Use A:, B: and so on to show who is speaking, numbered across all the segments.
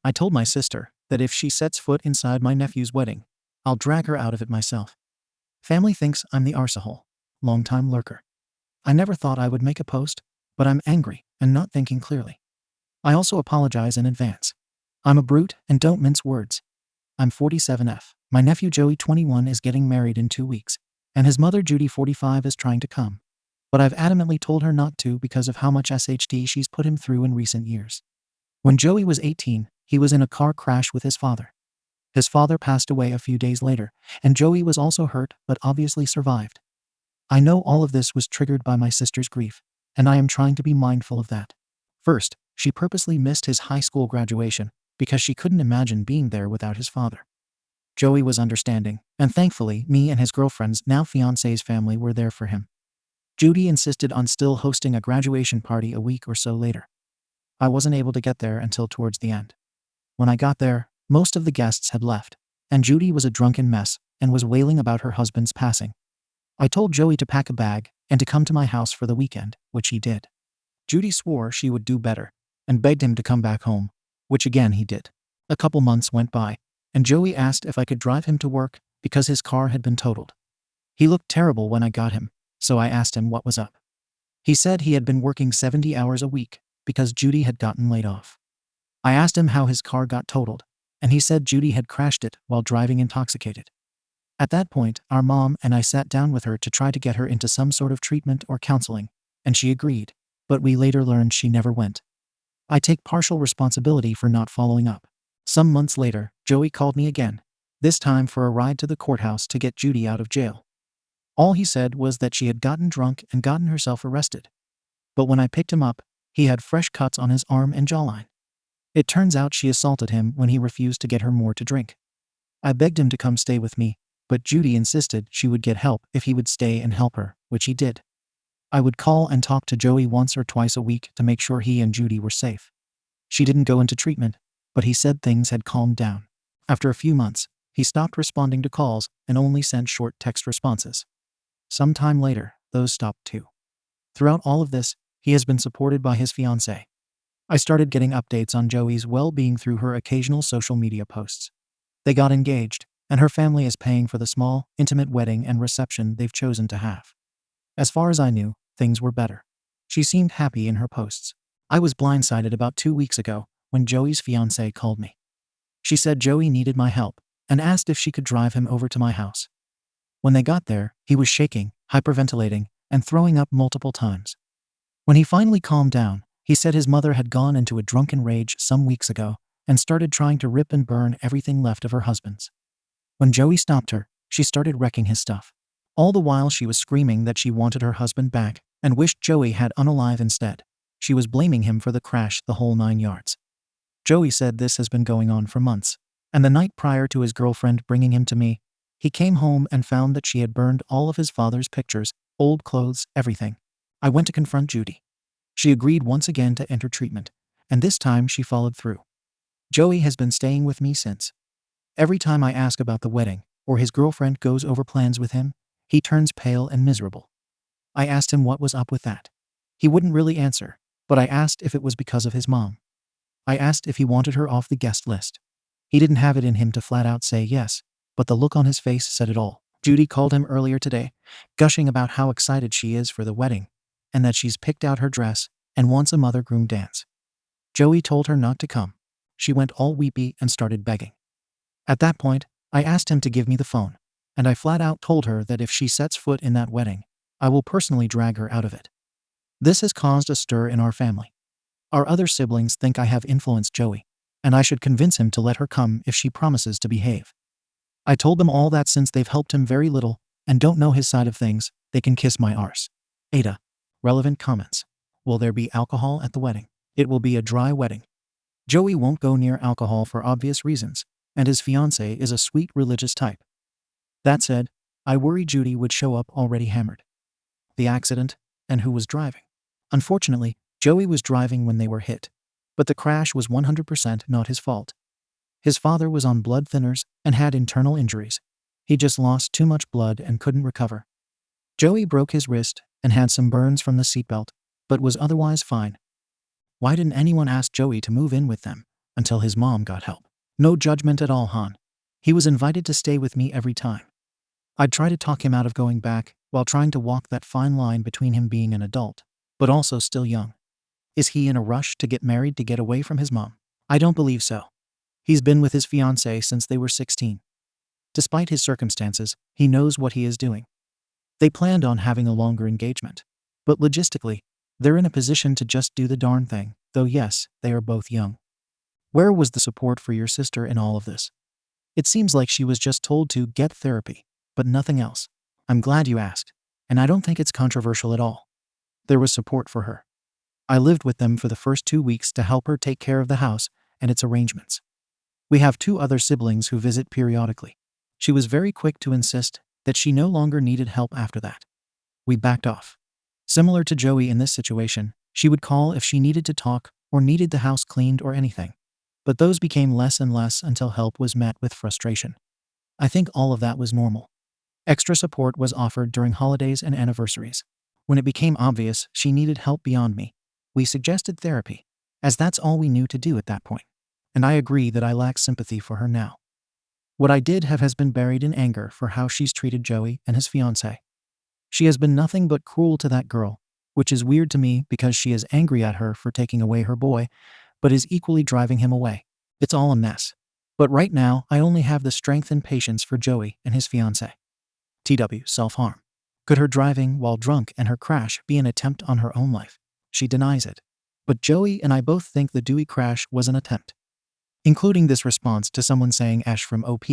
A: I told my sister that if she sets foot inside my nephew's wedding, I'll drag her out of it myself. Family thinks I'm the arsehole, longtime lurker. I never thought I would make a post, but I'm angry and not thinking clearly. I also apologize in advance. I'm a brute and don't mince words. I'm 47F. My nephew Joey, 21, is getting married in 2 weeks, and his mother Judy, 45, is trying to come. But I've adamantly told her not to because of how much SHD she's put him through in recent years. When Joey was 18, he was in a car crash with his father. His father passed away a few days later, and Joey was also hurt but obviously survived. I know all of this was triggered by my sister's grief, and I am trying to be mindful of that. First, she purposely missed his high school graduation because she couldn't imagine being there without his father. Joey was understanding, and thankfully, me and his girlfriend's now fiance's family were there for him. Judy insisted on still hosting a graduation party a week or so later. I wasn't able to get there until towards the end. When I got there, most of the guests had left, and Judy was a drunken mess and was wailing about her husband's passing. I told Joey to pack a bag and to come to my house for the weekend, which he did. Judy swore she would do better and begged him to come back home, which again he did. A couple months went by, and Joey asked if I could drive him to work because his car had been totaled. He looked terrible when I got him, so I asked him what was up. He said he had been working 70 hours a week because Judy had gotten laid off. I asked him how his car got totaled, and he said Judy had crashed it while driving intoxicated. At that point, our mom and I sat down with her to try to get her into some sort of treatment or counseling, and she agreed, but we later learned she never went. I take partial responsibility for not following up. Some months later, Joey called me again, this time for a ride to the courthouse to get Judy out of jail. All he said was that she had gotten drunk and gotten herself arrested. But when I picked him up, he had fresh cuts on his arm and jawline. It turns out she assaulted him when he refused to get her more to drink. I begged him to come stay with me, but Judy insisted she would get help if he would stay and help her, which he did. I would call and talk to Joey once or twice a week to make sure he and Judy were safe. She didn't go into treatment, but he said things had calmed down. After a few months, he stopped responding to calls and only sent short text responses. Some time later, those stopped too. Throughout all of this, he has been supported by his fiancée. I started getting updates on Joey's well-being through her occasional social media posts. They got engaged, and her family is paying for the small, intimate wedding and reception they've chosen to have. As far as I knew, things were better. She seemed happy in her posts. I was blindsided about 2 weeks ago when Joey's fiancée called me. She said Joey needed my help and asked if she could drive him over to my house. When they got there, he was shaking, hyperventilating, and throwing up multiple times. When he finally calmed down, he said his mother had gone into a drunken rage some weeks ago and started trying to rip and burn everything left of her husband's. When Joey stopped her, she started wrecking his stuff. All the while she was screaming that she wanted her husband back and wished Joey had unalive instead. She was blaming him for the crash, the whole 9 yards. Joey said this has been going on for months, and the night prior to his girlfriend bringing him to me, he came home and found that she had burned all of his father's pictures, old clothes, everything. I went to confront Judy. She agreed once again to enter treatment, and this time she followed through. Joey has been staying with me since. Every time I ask about the wedding, or his girlfriend goes over plans with him, he turns pale and miserable. I asked him what was up with that. He wouldn't really answer, but I asked if it was because of his mom. I asked if he wanted her off the guest list. He didn't have it in him to flat out say yes, but the look on his face said it all. Judy called him earlier today, gushing about how excited she is for the wedding, and that she's picked out her dress and wants a mother groom dance. Joey told her not to come. She went all weepy and started begging. At that point, I asked him to give me the phone, and I flat out told her that if she sets foot in that wedding, I will personally drag her out of it. This has caused a stir in our family. Our other siblings think I have influenced Joey, and I should convince him to let her come if she promises to behave. I told them all that since they've helped him very little and don't know his side of things, they can kiss my arse. AITA. Relevant comments. Will there be alcohol at the wedding? It will be a dry wedding. Joey won't go near alcohol for obvious reasons, and his fiancée is a sweet religious type. That said, I worry Judy would show up already hammered. The accident, and who was driving? Unfortunately, Joey was driving when they were hit, but the crash was 100% not his fault. His father was on blood thinners and had internal injuries. He just lost too much blood and couldn't recover. Joey broke his wrist and had some burns from the seatbelt, but was otherwise fine. Why didn't anyone ask Joey to move in with them, until his mom got help. No judgment at all, hon. He was invited to stay with me every time. I'd try to talk him out of going back while trying to walk that fine line between him being an adult, but also still young. Is he in a rush to get married to get away from his mom? I don't believe so. He's been with his fiancée since they were 16. Despite his circumstances, he knows what he is doing. They planned on having a longer engagement, but logistically, they're in a position to just do the darn thing, though yes, they are both young. Where was the support for your sister in all of this? It seems like she was just told to get therapy, but nothing else. I'm glad you asked, and I don't think it's controversial at all. There was support for her. I lived with them for the first 2 weeks to help her take care of the house and its arrangements. We have 2 other siblings who visit periodically. She was very quick to insist that she no longer needed help after that. We backed off. Similar to Joey in this situation, she would call if she needed to talk or needed the house cleaned or anything. But those became less and less until help was met with frustration. I think all of that was normal. Extra support was offered during holidays and anniversaries. When it became obvious she needed help beyond me, we suggested therapy, as that's all we knew to do at that point. And I agree that I lack sympathy for her now. What I did have has been buried in anger for how she's treated Joey and his fiancée. She has been nothing but cruel to that girl, which is weird to me because she is angry at her for taking away her boy, but is equally driving him away. It's all a mess. But right now, I only have the strength and patience for Joey and his fiancée. TW, self-harm. Could her driving while drunk and her crash be an attempt on her own life? She denies it. But Joey and I both think the Dewey crash was an attempt. Including this response to someone saying Ash from OP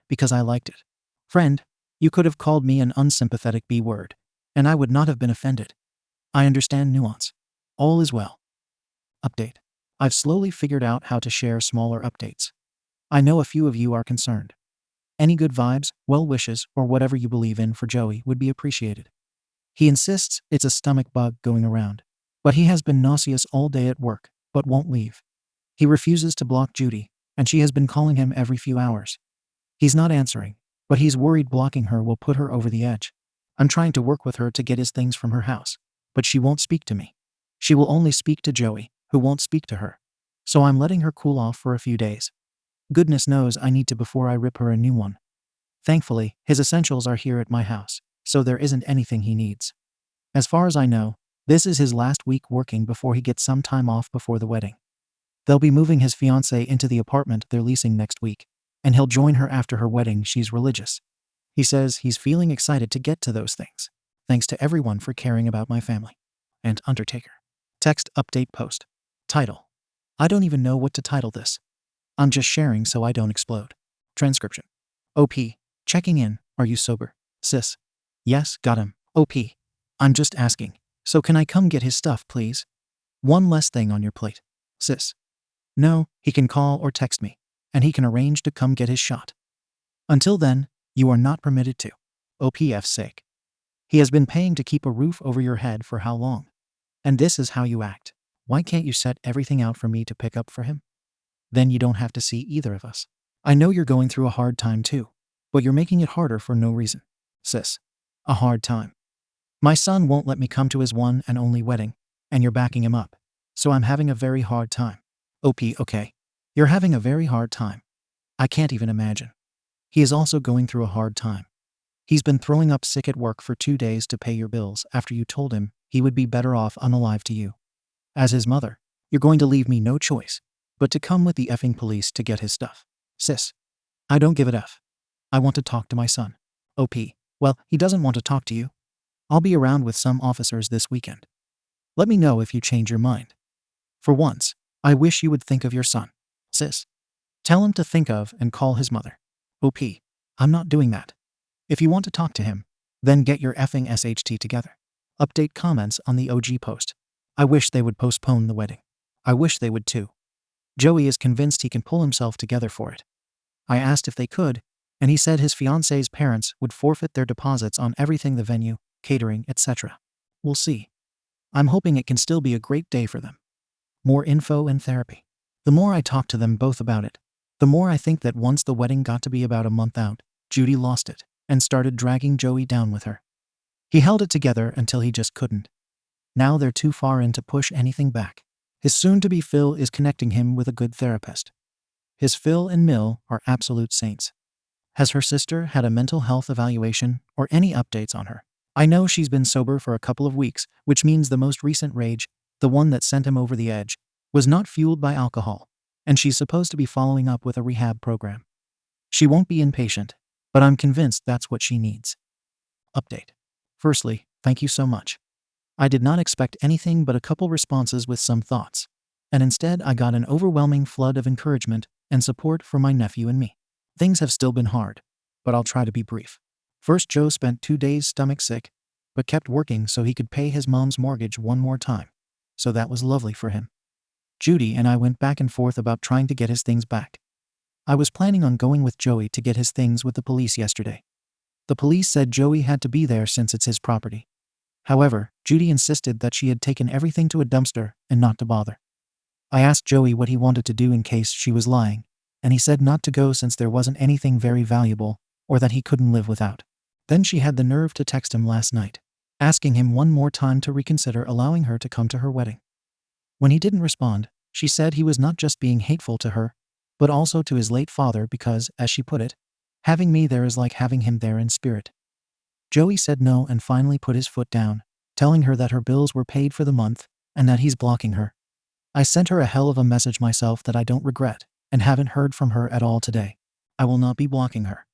A: because I liked it. Friend, you could have called me an unsympathetic B word, and I would not have been offended. I understand nuance. All is well. Update. I've slowly figured out how to share smaller updates. I know a few of you are concerned. Any good vibes, well wishes, or whatever you believe in for Joey would be appreciated. He insists it's a stomach bug going around, but he has been nauseous all day at work, but won't leave. He refuses to block Judy, and she has been calling him every few hours. He's not answering, but he's worried blocking her will put her over the edge. I'm trying to work with her to get his things from her house, but she won't speak to me. She will only speak to Joey, who won't speak to her. So I'm letting her cool off for a few days. Goodness knows I need to before I rip her a new one. Thankfully, his essentials are here at my house, so there isn't anything he needs. As far as I know, this is his last week working before he gets some time off before the wedding. They'll be moving his fiancée into the apartment they're leasing next week, and he'll join her after her wedding. She's religious. He says he's feeling excited to get to those things. Thanks to everyone for caring about my family. AuntUndertaker. Text update post. Title. I don't even know what to title this. I'm just sharing so I don't explode. Transcription. OP. Checking in. Are you sober? Sis. Yes, got him. OP. I'm just asking. So can I come get his stuff, please? One less thing on your plate. Sis. No, he can call or text me, and he can arrange to come get his shot. Until then, you are not permitted to. OPF's sake. He has been paying to keep a roof over your head for how long? And this is how you act. Why can't you set everything out for me to pick up for him? Then you don't have to see either of us. I know you're going through a hard time too, but you're making it harder for no reason. Sis. A hard time. My son won't let me come to his one and only wedding, and you're backing him up. So I'm having a very hard time. OP, okay. You're having a very hard time. I can't even imagine. He is also going through a hard time. He's been throwing up sick at work for 2 days to pay your bills after you told him he would be better off unalive to you. As his mother, you're going to leave me no choice but to come with the effing police to get his stuff. Sis. I don't give a F. I want to talk to my son. OP. Well, he doesn't want to talk to you. I'll be around with some officers this weekend. Let me know if you change your mind. For once, I wish you would think of your son. Sis. Tell him to think of and call his mother. OP. I'm not doing that. If you want to talk to him, then get your effing SHT together. Update comments on the OG post. I wish they would postpone the wedding. I wish they would too. Joey is convinced he can pull himself together for it. I asked if they could, and he said his fiancée's parents would forfeit their deposits on everything, the venue, catering, etc. We'll see. I'm hoping it can still be a great day for them. More info and therapy. The more I talk to them both about it, the more I think that once the wedding got to be about a month out, Judy lost it and started dragging Joey down with her. He held it together until he just couldn't. Now they're too far in to push anything back. His soon-to-be Phil is connecting him with a good therapist. His Phil and Mill are absolute saints. Has her sister had a mental health evaluation or any updates on her? I know she's been sober for a couple of weeks, which means the most recent rage, the one that sent him over the edge, was not fueled by alcohol, and she's supposed to be following up with a rehab program. She won't be inpatient, but I'm convinced that's what she needs. Update. Firstly, thank you so much. I did not expect anything but a couple responses with some thoughts, and instead I got an overwhelming flood of encouragement and support for my nephew and me. Things have still been hard, but I'll try to be brief. First, Joe spent 2 days stomach sick, but kept working so he could pay his mom's mortgage one more time, so that was lovely for him. Judy and I went back and forth about trying to get his things back. I was planning on going with Joey to get his things with the police yesterday. The police said Joey had to be there since it's his property. However, Judy insisted that she had taken everything to a dumpster and not to bother. I asked Joey what he wanted to do in case she was lying, and he said not to go since there wasn't anything very valuable or that he couldn't live without. Then she had the nerve to text him last night, asking him one more time to reconsider allowing her to come to her wedding. When he didn't respond, she said he was not just being hateful to her, but also to his late father because, as she put it, having me there is like having him there in spirit. Joey said no and finally put his foot down, telling her that her bills were paid for the month and that he's blocking her. I sent her a hell of a message myself that I don't regret and haven't heard from her at all today. I will not be blocking her.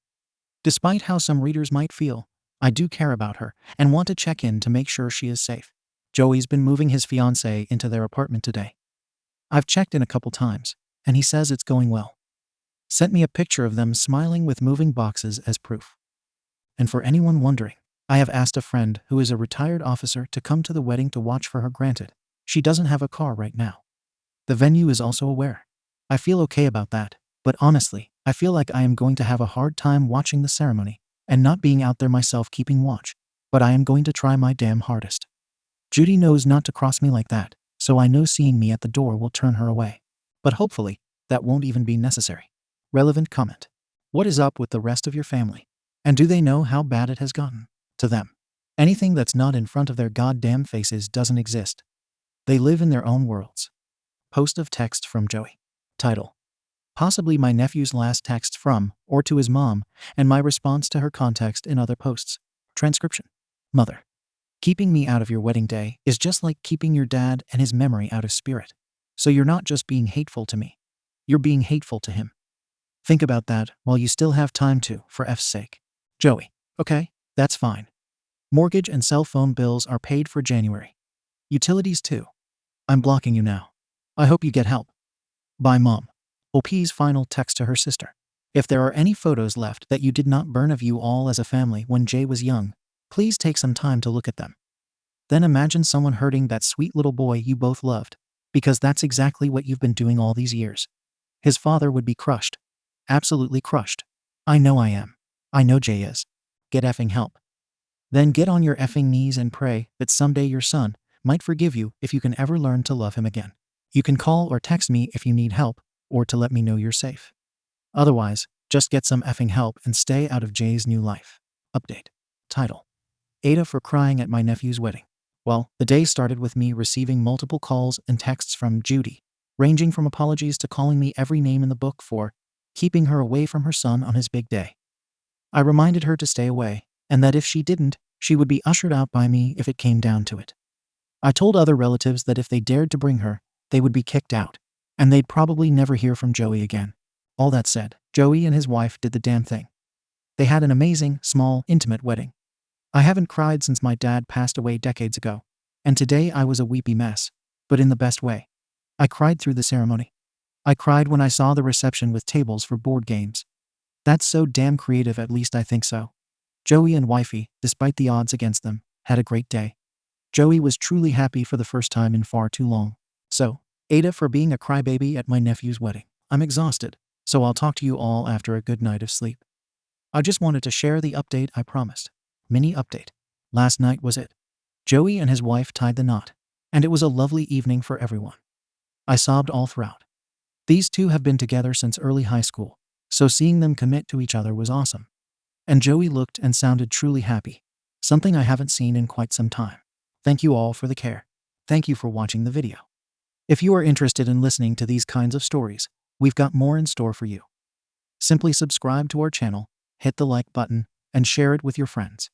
A: Despite how some readers might feel, I do care about her and want to check in to make sure she is safe. Joey's been moving his fiancée into their apartment today. I've checked in a couple times, and he says it's going well. Sent me a picture of them smiling with moving boxes as proof. And for anyone wondering, I have asked a friend who is a retired officer to come to the wedding to watch for her. Granted, she doesn't have a car right now. The venue is also aware. I feel okay about that, but honestly, I feel like I am going to have a hard time watching the ceremony and not being out there myself keeping watch, but I am going to try my damn hardest. Judy knows not to cross me like that, so I know seeing me at the door will turn her away. But hopefully, that won't even be necessary. Relevant comment. What is up with the rest of your family? And do they know how bad it has gotten to them? Anything that's not in front of their goddamn faces doesn't exist. They live in their own worlds. Post of text from Joey. Title. Possibly my nephew's last text from or to his mom, and my response to her context in other posts. Transcription. Mother. Keeping me out of your wedding day is just like keeping your dad and his memory out of spirit. So you're not just being hateful to me. You're being hateful to him. Think about that while you still have time to, for F's sake. Joey. Okay, that's fine. Mortgage and cell phone bills are paid for January. Utilities too. I'm blocking you now. I hope you get help. Bye, Mom. OP's final text to her sister. If there are any photos left that you did not burn of you all as a family when Jay was young, please take some time to look at them. Then imagine someone hurting that sweet little boy you both loved, because that's exactly what you've been doing all these years. His father would be crushed. Absolutely crushed. I know I am. I know Jay is. Get effing help. Then get on your effing knees and pray that someday your son might forgive you if you can ever learn to love him again. You can call or text me if you need help, or to let me know you're safe. Otherwise, just get some effing help and stay out of Jay's new life. Update. Title. AITA for crying at my nephew's wedding. Well, the day started with me receiving multiple calls and texts from Judy, ranging from apologies to calling me every name in the book for keeping her away from her son on his big day. I reminded her to stay away, and that if she didn't, she would be ushered out by me if it came down to it. I told other relatives that if they dared to bring her, they would be kicked out, and they'd probably never hear from Joey again. All that said, Joey and his wife did the damn thing. They had an amazing, small, intimate wedding. I haven't cried since my dad passed away decades ago, and today I was a weepy mess, but in the best way. I cried through the ceremony. I cried when I saw the reception with tables for board games. That's so damn creative, at least I think so. Joey and wifey, despite the odds against them, had a great day. Joey was truly happy for the first time in far too long. So, AITA for being a crybaby at my nephew's wedding. I'm exhausted, so I'll talk to you all after a good night of sleep. I just wanted to share the update I promised. Mini update. Last night was it. Joey and his wife tied the knot, and it was a lovely evening for everyone. I sobbed all throughout. These two have been together since early high school, so seeing them commit to each other was awesome. And Joey looked and sounded truly happy, something I haven't seen in quite some time. Thank you all for the care. Thank you for watching the video. If you are interested in listening to these kinds of stories, we've got more in store for you. Simply subscribe to our channel, hit the like button, and share it with your friends.